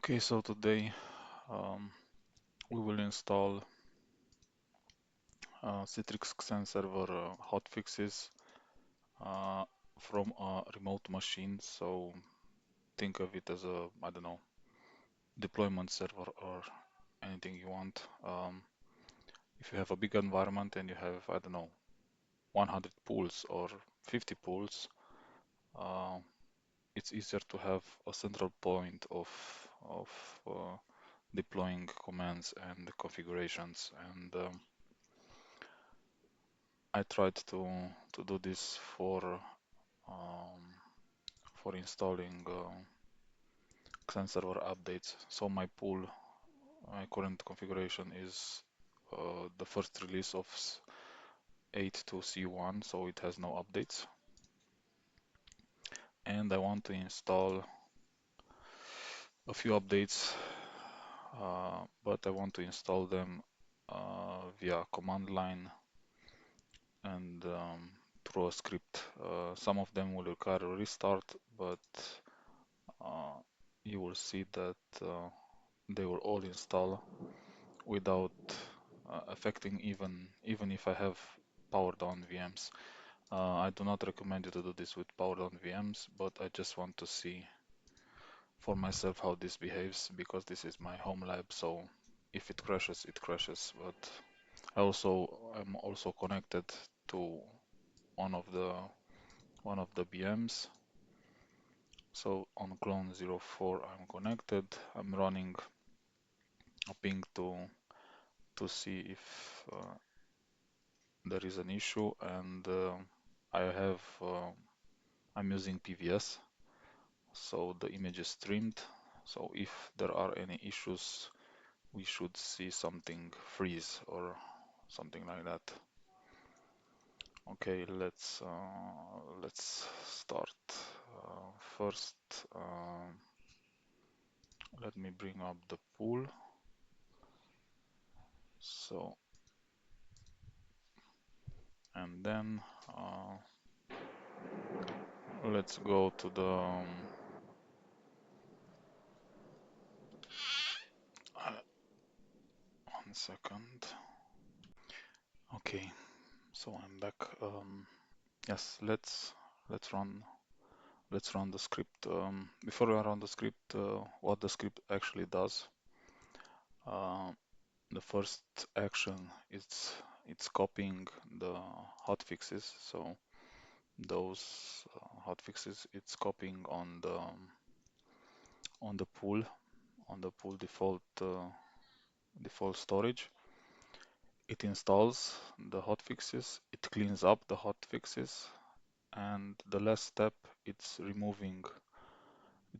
Okay, so today um, we will install Citrix Xen Server hotfixes uh, from a remote machine. So think of it as a, I don't know, deployment server or anything you want. If you have a big environment and you have, I don't know, 100 pools or 50 pools, uh, it's easier to have a central point of deploying commands and configurations. And I tried to do this um, for installing Xen server updates. So my pool, my current configuration is the first release of 8 to C1, so it has no updates. And I want to install a few updates, but I want to install them via command line and through a script. Some of them will require a restart, but uh, you will see that they will all install without affecting even if I have powered on VMs. I do not recommend you to do this with powered on VMs, but I just want to see for myself how this behaves because this is my home lab. So if it crashes, it crashes. But I'm also connected to one of the one of the VMs. So on clone 04 I'm connected. I'm running a ping to see if there is an issue, and I have I'm using PVS, so the image is streamed. So if there are any issues, we should see something freeze or something like that. Okay, let's start. First, let me bring up the pool. So, and then let's go to the 1 second. Okay, so I'm back. Yes, let's run let's run the script. Before I run the script, what the script actually does. Uh, the first action is it's copying the hotfixes. So those hotfixes it's copying on the pool default storage. It installs the hotfixes. It cleans up the hotfixes, and the last step it's removing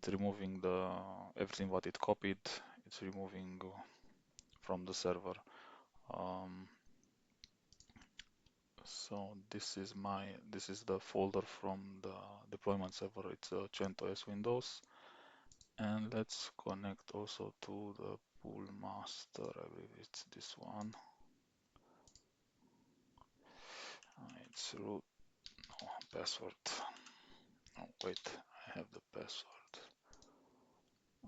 the everything what it copied. It's removing from the server. Um, so this is the folder from the deployment server. It's a CentOS Windows, and let's connect also to the pool master. I believe it's this one. It's root. No, password. Oh wait, I have the password.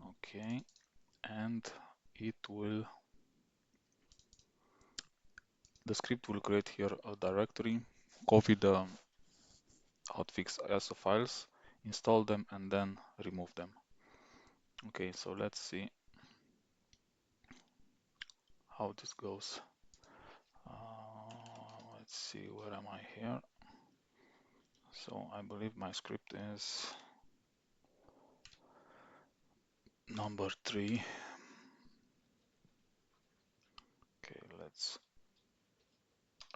Okay, and it will the script will create here a directory, copy the hotfix ISO files, install them, and then remove them. Okay, so let's see how this goes. Let's see, where am I here? So I believe my script is number 3. Okay, let's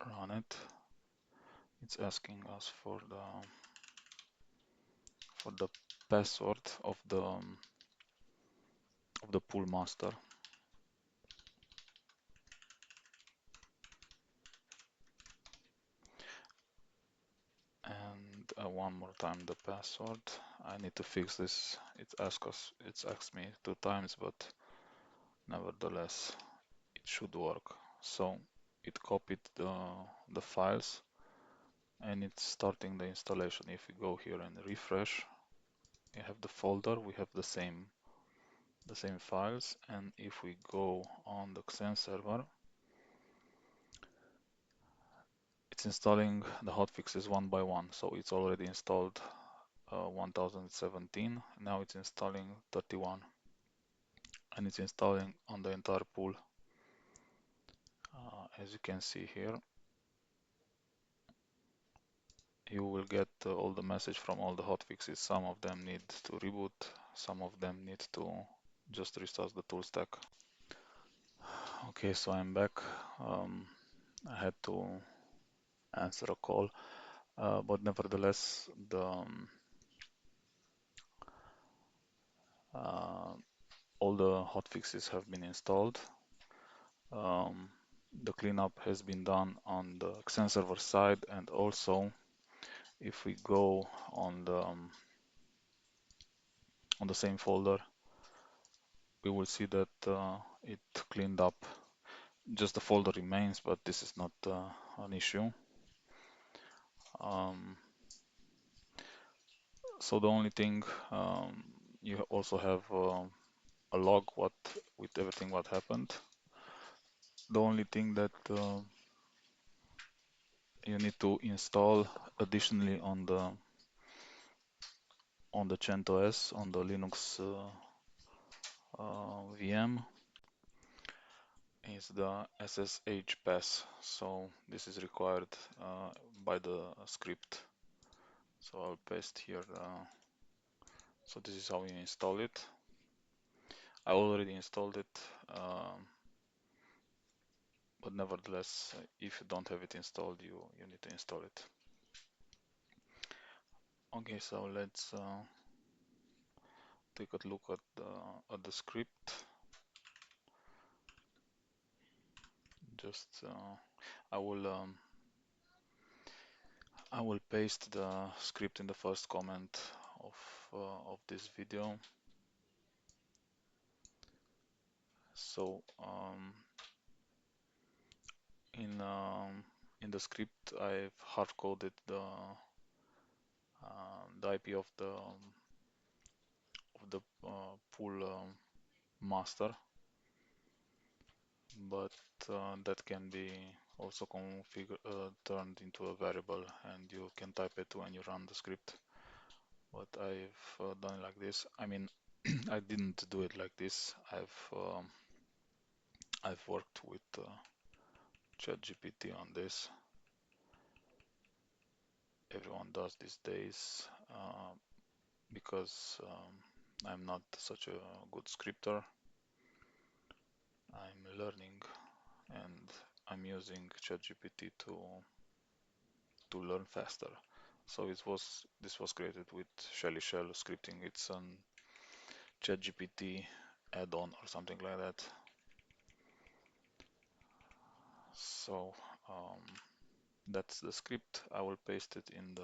run it. It's asking us for the password of the pool master. And one more time the password. I need to fix this. It's asked me 2 times, but nevertheless it should work. So it copied the files and it's starting the installation. If we go here and refresh, we have the folder, we have the same the same files, and if we go on the Xen server, it's installing the hotfixes one by one. So it's already installed 1017. Now it's installing 31, and it's installing on the entire pool. As you can see here, you will get all the message from all the hotfixes. Some of them need to reboot, some of them need to just restart the tool stack. Okay, so I'm back. I had to answer a call, but nevertheless, uh, all the hotfixes have been installed. The cleanup has been done on the Xen server side, and also if we go on the same folder, we will see that it cleaned up. Just the folder remains, but this is not an issue. So the only thing, you also have a log with everything what happened. The only thing that you need to install additionally on the CentOS, on the Linux VM, is the SSH pass. So this is required by the script. So I'll paste here. So this is how you install it. I already installed it, but nevertheless, if you don't have it installed, you need to install it. Okay, so let's take a look at the script. Just I will paste the script in the first comment of this video. So in the script, I've hard coded the IP of the pool master, but that can be also turned into a variable, and you can type it when you run the script. But I've done it like this. I mean, I didn't do it like this. I've worked with ChatGPT on this. Everyone does these days because I'm not such a good scripter. I'm learning, and I'm using ChatGPT to learn faster. So this was created with Shelly Shell scripting. It's an ChatGPT add-on or something like that. So that's the script. I will paste it in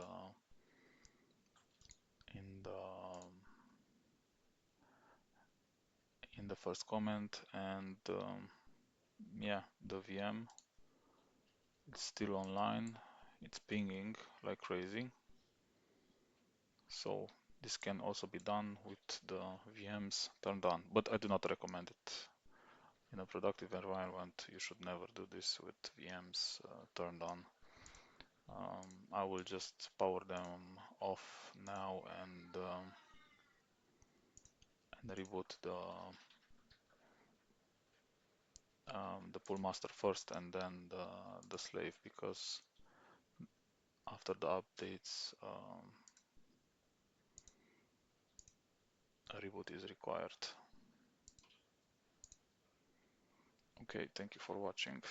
the first comment, and yeah, the VM, it's still online. It's pinging like crazy. So this can also be done with the VMs turned on, but I do not recommend it. In a productive environment, you should never do this with VMs turned on. I will just power them off now and reboot the pool master first, and then the slave, because after the updates, a reboot is required. Okay, thank you for watching.